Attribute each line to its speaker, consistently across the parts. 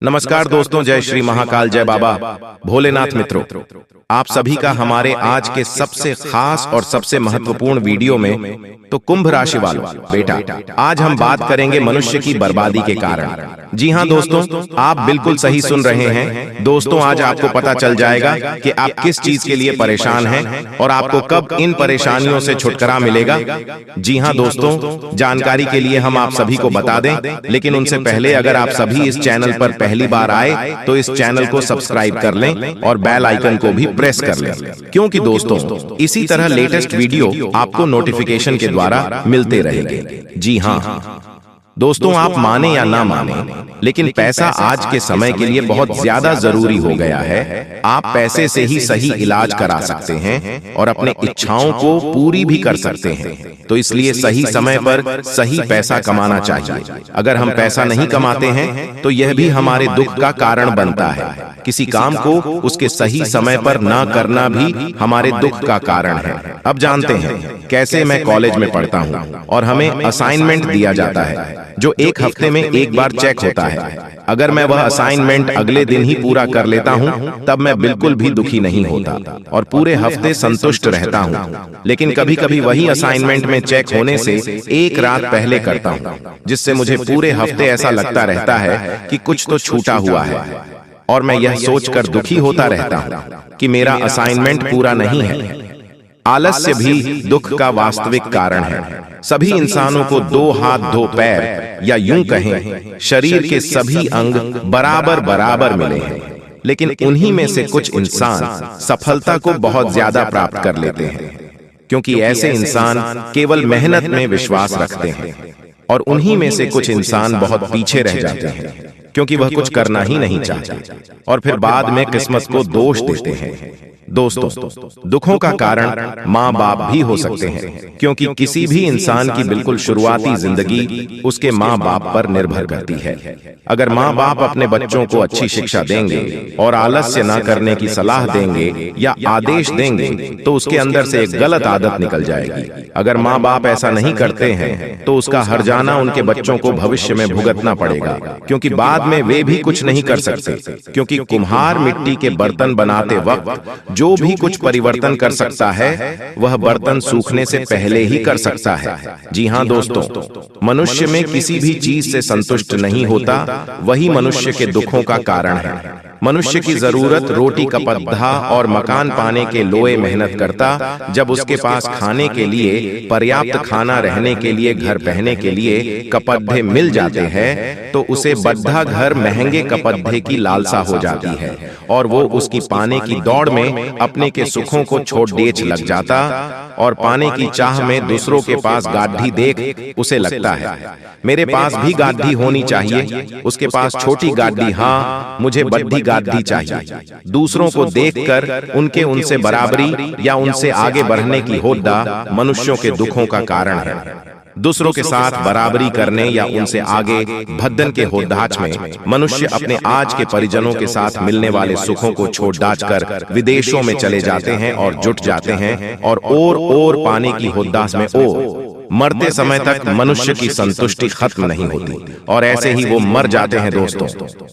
Speaker 1: नमस्कार दोस्तों, जय श्री महाकाल, जय बाबा भोलेनाथ। मित्रों, आप सभी का हमारे आज के सबसे खास और सबसे महत्वपूर्ण वीडियो में तो कुंभ राशि वालों बेटा, आज हम बात करेंगे मनुष्य की बर्बादी के कारण। जी हाँ दोस्तों, आप बिल्कुल सही सुन रहे हैं। दोस्तों, आज आपको पता चल जाएगा कि आप किस चीज के लिए परेशान हैं और आपको कब इन परेशानियों से छुटकारा मिलेगा। जी हाँ दोस्तों, जानकारी के लिए हम आप सभी को बता दें, लेकिन उनसे पहले अगर आप सभी इस चैनल पर पहली बार आए तो इस चैनल को सब्सक्राइब कर लें और बेल आइकन को भी प्रेस कर लें, क्योंकि दोस्तों इसी तरह लेटेस्ट वीडियो आपको नोटिफिकेशन के द्वारा मिलते रहेंगे। जी हाँ दोस्तों, आप माने या ना माने, लेकिन पैसा आज के समय के लिए बहुत ज्यादा जरूरी हो गया है। आप पैसे से ही सही इलाज करा सकते हैं और अपने इच्छाओं को पूरी भी कर सकते हैं। तो इसलिए सही समय पर सही पैसा कमाना चाहिए। अगर हम पैसा नहीं कमाते हैं तो यह भी हमारे दुख का कारण बनता है। किसी काम को उसके सही समय पर ना करना भी हमारे दुख का कारण है। अब जानते हैं कैसे। मैं कॉलेज में पढ़ता हूँ और हमें असाइनमेंट दिया जाता है जो एक हफ्ते में एक बार चेक होता है। अगर मैं वह असाइनमेंट अगले दिन ही पूरा कर लेता हूँ तब मैं बिल्कुल भी दुखी नहीं होता और पूरे हफ्ते संतुष्ट रहता हूँ। लेकिन कभी कभी वही असाइनमेंट में चेक होने से एक रात पहले करता हूँ, जिससे मुझे पूरे हफ्ते ऐसा लगता रहता है कि कुछ तो छूटा हुआ है और मैं यह सोचकर दुखी होता रहता हूँ कि मेरा असाइनमेंट पूरा नहीं है। आलस्य भी दुख का वास्तविक कारण है। सभी इंसानों को दो हाथ दो पैर या यूं कहें शरीर के सभी अंग बराबर बराबर मिले हैं, लेकिन उन्हीं में से कुछ इंसान सफलता को बहुत ज्यादा प्राप्त कर लेते हैं, क्योंकि ऐसे इंसान केवल मेहनत में विश्वास रखते हैं। और उन्हीं में से कुछ इंसान बहुत पीछे रह जाते हैं, क्योंकि वह कुछ करना ही नहीं चाहते और फिर बाद में किस्मत को दोष देते हैं। दोस्तों, दुखों का कारण माँ बाप भी हो सकते हैं, क्योंकि किसी भी इंसान की बिल्कुल शुरुआती जिंदगी उसके माँ बाप पर निर्भर करती है। अगर माँ बाप अपने बच्चों को अच्छी शिक्षा देंगे और आलस्य न करने की सलाह देंगे या आदेश देंगे तो उसके अंदर से एक गलत आदत निकल जाएगी। अगर माँ बाप ऐसा नहीं करते हैं तो उसका हर्जाना उनके बच्चों को भविष्य में भुगतना पड़ेगा, क्योंकि बाद में वे भी कुछ नहीं कर सकते, क्योंकि कुम्हार मिट्टी के बर्तन बनाते वक्त जो भी कुछ परिवर्तन कर सकता है वह बर्तन सूखने से पहले ही कर सकता है। जी हाँ दोस्तों, मनुष्य में किसी भी चीज से संतुष्ट नहीं होता, वही मनुष्य के दुखों का कारण है। मनुष्य की जरूरत रोटी कपड़ा और मकान पाने के लोए मेहनत करता। जब उसके पास खाने के लिए पर्याप्त खाना, रहने के लिए घर, पहनने के लिए कपड़े मिल जाते हैं तो उसे बद्धा घर, महंगे कपड़े की लालसा हो जाती है और वो उसकी पाने की दौड़ में अपने के सुखों को छोड़ देच लग जाता और पाने की चाह में दूसरों के पास गाढ़ी देख उसे लगता है मेरे पास भी गाढ़ी होनी चाहिए, उसके पास छोटी गाढ़ी, हाँ मुझे बड़ी गाढ़ी चाहिए। दूसरों को देखकर उनसे बराबरी या उनसे आगे बढ़ने की होद्दा मनुष्यों के दुखों का कारण है। दूसरों के साथ बराबरी करने या उनसे आगे भद्दन के होदाच में मनुष्य अपने आज के परिजनों के साथ मिलने वाले सुखों को छोड़ डाच कर विदेशों में चले जाते हैं और जुट जाते हैं और पाने की होदास में मरते समय तक मनुष्य की संतुष्टि खत्म नहीं होती और ऐसे ही वो मर जाते हैं। दोस्तों,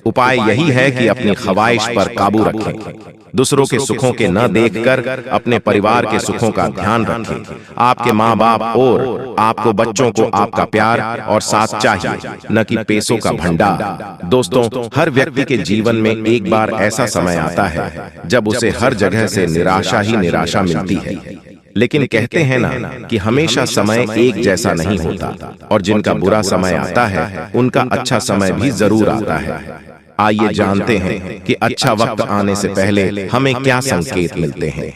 Speaker 1: उपाय यही है कि अपनी ख्वाहिश पर काबू रखें, दूसरों के सुखों के न देखकर अपने परिवार के सुखों का ध्यान रखें। आपके माँ बाप और आपको बच्चों को आपका प्यार और साथ चाहिए, न कि पैसों का भंडार। दोस्तों, हर व्यक्ति के जीवन में एक बार ऐसा समय आता है जब उसे हर जगह से निराशा ही निराशा मिलती है, लेकिन कहते हैं ना कि हमेशा समय एक जैसा नहीं होता और जिनका बुरा समय आता है उनका अच्छा समय भी जरूर आता है। आइए जानते हैं कि अच्छा वक्त आने से पहले हमें क्या संकेत मिलते हैं।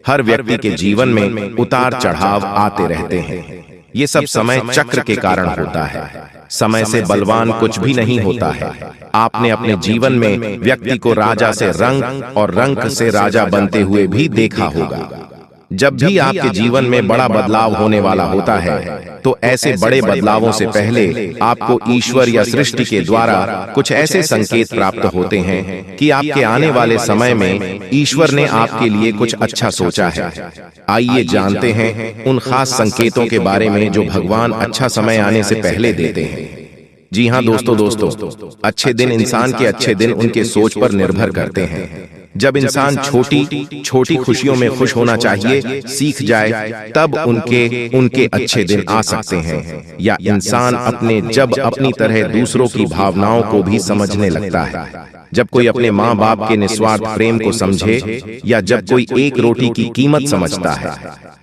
Speaker 1: हर व्यक्ति के जीवन में उतार चढ़ाव आते रहते हैं। ये सब समय चक्र के कारण होता है। समय से बलवान कुछ भी नहीं होता है। आपने अपने जीवन में व्यक्ति को राजा से रंक और रंक से राजा बनते हुए भी देखा होगा। जब भी आपके जीवन में बड़ा बदलाव होने वाला होता है तो ऐसे बड़े बदलावों से पहले आपको ईश्वर या सृष्टि के द्वारा कुछ ऐसे संकेत प्राप्त होते हैं कि आपके आने वाले समय में ईश्वर ने आपके लिए कुछ अच्छा सोचा है। आइए जानते हैं उन खास संकेतों के बारे में जो भगवान अच्छा समय आने से पहले देते हैं। जी हाँ दोस्तों, अच्छे दिन इंसान के अच्छे दिन उनके सोच पर निर्भर करते हैं। जब इंसान छोटी छोटी खुशियों में खुश होना चाहिए सीख जाए, तब उनके अच्छे दिन आ सकते हैं। या इंसान जब अपनी तरह दूसरों की भावनाओं को भी समझने लगता है, जब कोई अपने माँ बाप के निस्वार्थ प्रेम को समझे, या जब कोई एक रोटी की कीमत समझता है।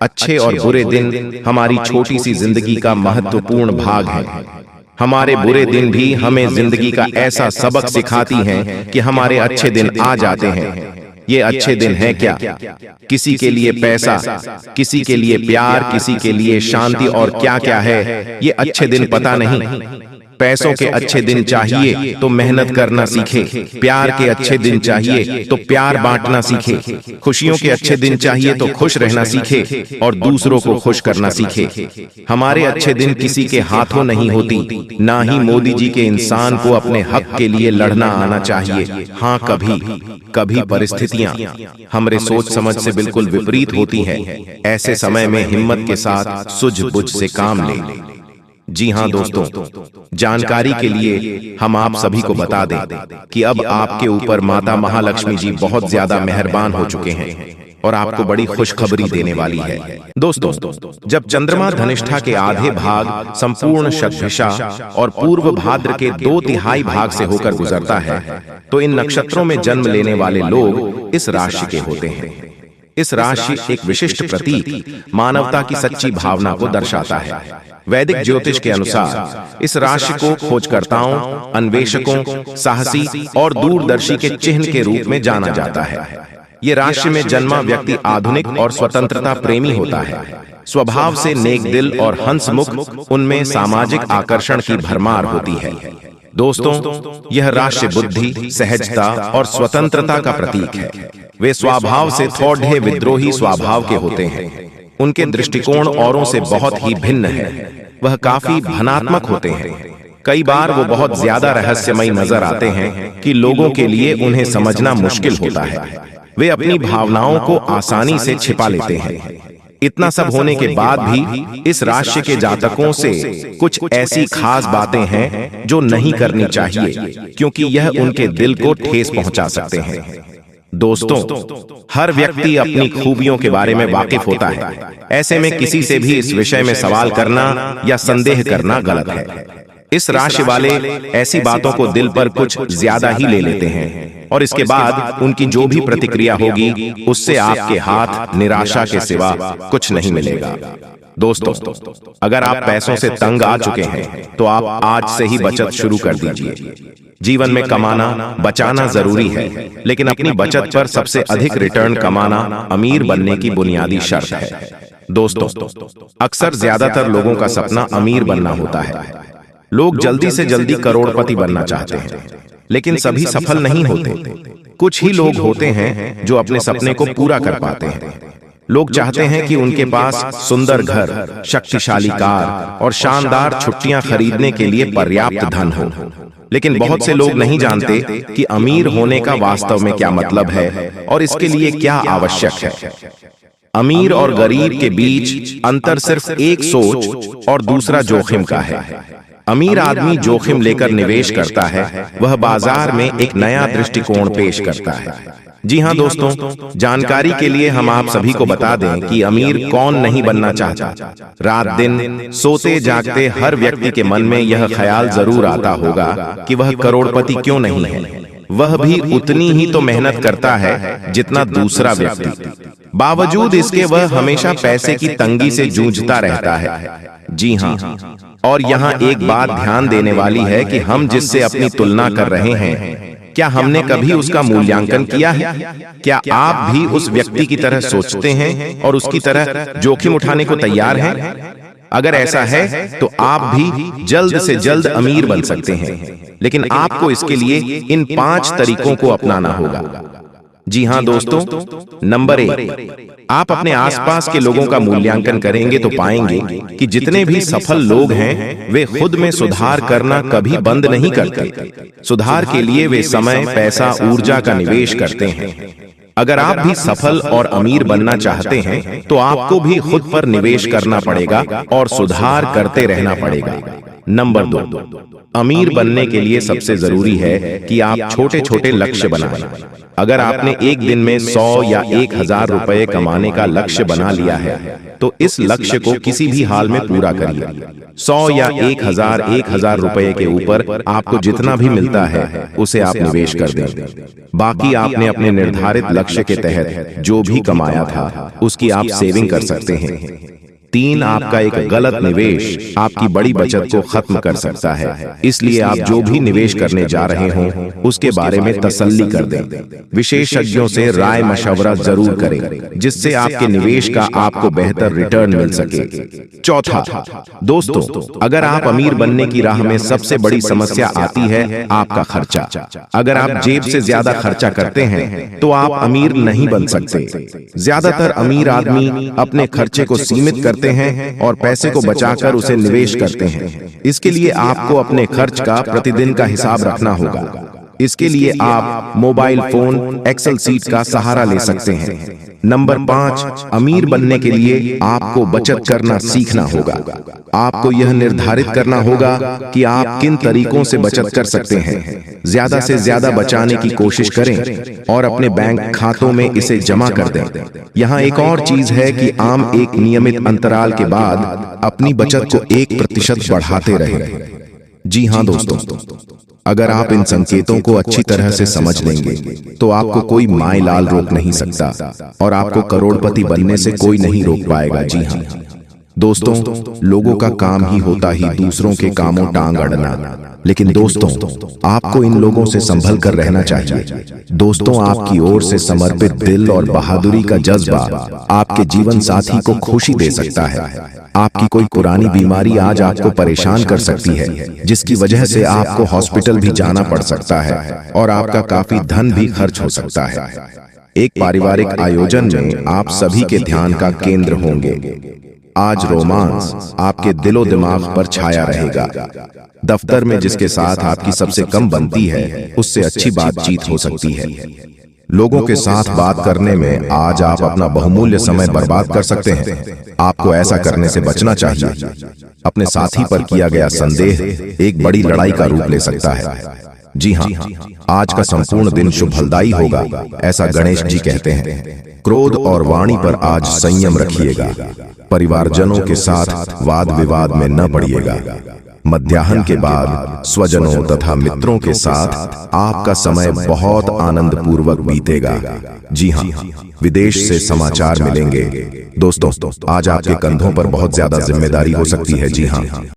Speaker 1: अच्छे और बुरे दिन हमारी छोटी सी जिंदगी का महत्वपूर्ण भाग है। हमारे बुरे दिन भी हमें जिंदगी का ऐसा सबक सिखाती हैं कि हमारे अच्छे दिन आ जाते हैं। ये अच्छे दिन हैं क्या? किसी के लिए पैसा, किसी के लिए प्यार, किसी के लिए शांति, और क्या क्या है ये अच्छे दिन पता नहीं। पैसों के अच्छे दिन चाहिए तो मेहनत करना सीखे, प्यार के अच्छे दिन चाहिए तो प्यार बांटना सीखे, खुशियों के अच्छे दिन चाहिए तो खुश रहना सीखे और दूसरों को खुश करना सीखे। हमारे अच्छे दिन किसी के हाथों नहीं होती, ना ही मोदी जी के इंसान को अपने हक के लिए लड़ना आना चाहिए। हाँ, कभी परिस्थितियां हमारे सोच समझ से बिल्कुल विपरीत होती हैं। ऐसे समय में हिम्मत के साथ सूझबूझ से काम लें। जी हाँ दोस्तों, जानकारी के लिए हम आप सभी को बता दें कि अब आपके ऊपर माता महालक्ष्मी जी बहुत ज्यादा मेहरबान हो चुके हैं और आपको बड़ी खुशखबरी देने वाली है। दोस्तों, जब चंद्रमा धनिष्ठा के आधे भाग, संपूर्ण शतभिषा और पूर्व भाद्र के 2/3 भाग से होकर गुजरता है, तो इन नक्षत्रों में जन्म लेने वाले लोग इस राशि के होते हैं। इस राशि एक विशिष्ट प्रतीक, मानवता की सच्ची भावना को दर्शाता है। वैदिक ज्योतिष के अनुसार इस राशि को खोजकर्ताओं, अन्वेषकों, साहसी और दूरदर्शी के चिन्ह के रूप में जाना जाता है। ये राशि में जन्मा व्यक्ति आधुनिक और स्वतंत्रता प्रेमी होता है। स्वभाव से नेक दिल और हंसमुख, उनमें सामाजिक आकर्षण की भरमार होती है। दोस्तों, यह राशि बुद्धि, सहजता और स्वतंत्रता का प्रतीक है। वे स्वभाव से थोड़े विद्रोही स्वभाव के होते हैं। उनके दृष्टिकोण औरों से बहुत ही भिन्न है। वह काफी धनात्मक होते हैं। कई बार वो बहुत ज्यादा रहस्यमयी नजर आते हैं कि लोगों के लिए उन्हें समझना मुश्किल होता है। वे अपनी भावनाओं को आसानी से छिपा लेते हैं। इतना सब होने के बाद भी इस राशि के जातकों से कुछ ऐसी खास बातें हैं जो नहीं करनी चाहिए, क्योंकि यह उनके दिल को ठेस पहुंचा सकते हैं। दोस्तों, हर व्यक्ति अपनी खूबियों के बारे में वाकिफ होता है। ऐसे में किसी से भी इस विषय में सवाल करना या संदेह करना गलत है। इस राशि वाले ऐसी बातों को दिल पर कुछ ज्यादा ही ले लेते हैं और इसके बाद उनकी जो भी प्रतिक्रिया होगी उससे आपके हाथ निराशा के सिवा कुछ नहीं मिलेगा। दोस्तों, अगर आप पैसों से तंग आ चुके हैं तो आप आज से ही बचत शुरू कर दीजिए। जीवन में कमाना, बचाना जरूरी है, लेकिन अपनी बचत पर सबसे अधिक रिटर्न कमाना अमीर बनने की बुनियादी शर्त है। दोस्तों, अक्सर ज्यादातर लोगों का सपना अमीर बनना होता है। लोग जल्दी से जल्दी करोड़पति बनना चाहते हैं, लेकिन सभी सफल नहीं होते। कुछ ही लोग होते हैं जो अपने सपने को पूरा कर पाते हैं। लोग चाहते हैं कि उनके पास सुंदर घर, शक्तिशाली कार और शानदार छुट्टियां खरीदने के लिए पर्याप्त धन हो, लेकिन बहुत से लोग नहीं जानते कि अमीर होने का वास्तव में क्या मतलब है और इसके लिए क्या आवश्यक है। अमीर और गरीब के बीच अंतर सिर्फ एक सोच और दूसरा जोखिम का है। अमीर आदमी जोखिम लेकर निवेश करता है, वह बाजार में एक नया दृष्टिकोण पेश करता है। जी हाँ दोस्तों, जानकारी के लिए हम आप सभी को बता दें कि अमीर कौन नहीं बनना चाहता। रात दिन सोते जागते हर व्यक्ति के मन में यह ख्याल जरूर आता होगा कि वह करोड़पति क्यों नहीं है। वह भी उतनी ही तो मेहनत करता है जितना दूसरा व्यक्ति, बावजूद इसके वह हमेशा पैसे की तंगी से जूझता रहता है। जी हाँ, और यहाँ एक बात ध्यान देने वाली है कि हम जिससे अपनी तुलना कर रहे हैं, क्या हमने कभी उसका मूल्यांकन किया है? क्या आप भी उस व्यक्ति की तरह सोचते हैं और उसकी तरह जोखिम उठाने को तैयार हैं? अगर ऐसा है तो आप भी जल्द से जल्द अमीर बन सकते हैं, लेकिन आपको इसके लिए इन 5 तरीकों को अपनाना होगा। जी हाँ दोस्तों, नंबर 1, आप अपने आसपास के लोगों का मूल्यांकन करेंगे तो पाएंगे कि जितने भी सफल लोग हैं वे खुद में सुधार करना कभी बंद नहीं करते। सुधार के लिए वे समय, पैसा, ऊर्जा का निवेश करते हैं। अगर आप भी सफल और अमीर बनना चाहते हैं तो आपको भी खुद पर निवेश करना पड़ेगा और सुधार करते रहना पड़ेगा। नंबर 2, अमीर बनने के लिए सबसे जरूरी है कि आप छोटे छोटे लक्ष्य बनाएं। अगर आपने एक दिन में 100 या 1000 रुपए कमाने का लक्ष्य बना लिया है तो इस लक्ष्य को किसी भी हाल में पूरा करिए। 100 या 1000 रुपए के ऊपर आपको जितना भी मिलता है उसे आप निवेश कर दें। बाकी आपने अपने निर्धारित लक्ष्य के तहत जो भी कमाया था उसकी आप सेविंग कर सकते हैं। 3, आपका एक गलत निवेश आपकी बड़ी बचत को खत्म कर सकता है, इसलिए आप जो भी निवेश करने जा रहे हों उसके बारे में तसल्ली कर दें। विशेषज्ञों से राय मशवरा जरूर करें जिससे आपके निवेश का आपको बेहतर रिटर्न मिल सके। 4, दोस्तों, अगर आप अमीर बनने की राह में सबसे बड़ी समस्या आती है आपका खर्चा। अगर आप जेब से ज्यादा खर्चा करते हैं तो आप अमीर नहीं बन सकते। ज्यादातर अमीर आदमी अपने खर्चे को सीमित करते हैं और पैसे को बचाकर उसे निवेश करते हैं। इसके लिए आपको अपने खर्च का प्रतिदिन का हिसाब रखना होगा। इसके लिए आप मोबाइल फोन, एक्सेल सीट का सहारा ले सकते हैं। नंबर 5, अमीर बनने के लिए आपको बचत करना सीखना होगा। आपको यह निर्धारित करना होगा कि आप किन तरीकों से बचत कर सकते हैं। ज्यादा से ज्यादा बचाने की कोशिश करें और अपने बैंक खातों में इसे जमा कर दें। यहाँ एक और चीज है कि आम एक नियमित अंतराल के बाद अपनी बचत को 1% बढ़ाते रहें। जी हाँ दोस्तों, अगर आप इन संकेतों को अच्छी तरह से समझ लेंगे तो आपको कोई माई लाल रोक नहीं सकता और आपको करोड़पति बनने से कोई नहीं रोक पाएगा। जी हाँ दोस्तों, लोगों का काम ही होता ही दूसरों के कामों टांग अड़ना, लेकिन दोस्तों आपको इन लोगों से संभल कर रहना चाहिए। दोस्तों, आपकी ओर से समर्पित दिल और बहादुरी का जज्बा आपके जीवन साथी को खुशी दे सकता है। आपकी कोई पुरानी बीमारी आज आपको परेशान कर सकती है जिसकी वजह से आपको हॉस्पिटल भी जाना पड़ सकता है और आपका काफी धन भी खर्च हो सकता है। एक पारिवारिक आयोजन में आप सभी के ध्यान का केंद्र होंगे। आज रोमांस आपके दिलो दिमाग पर छाया रहेगा। दफ्तर में जिसके साथ आपकी सबसे कम बनती है उससे अच्छी बातचीत हो सकती है। लोगों के साथ बात करने में आज आप अपना बहुमूल्य समय बर्बाद कर सकते हैं। आपको ऐसा करने से बचना चाहिए। अपने साथी पर किया गया संदेह एक बड़ी लड़ाई का रूप ले सकता है। जी हाँ, आज का संपूर्ण दिन शुभ फलदायी होगा, ऐसा गणेश जी कहते हैं। क्रोध और वाणी पर आज संयम रखिएगा। परिवारजनों के साथ वाद विवाद में न पड़िएगा। मध्याह्न के बाद स्वजनों तथा मित्रों के साथ आपका समय बहुत आनंद पूर्वक बीतेगा। जी हाँ, विदेश से समाचार मिलेंगे। दोस्तों, आज आपके कंधों पर बहुत ज्यादा जिम्मेदारी हो सकती है। जी हाँ।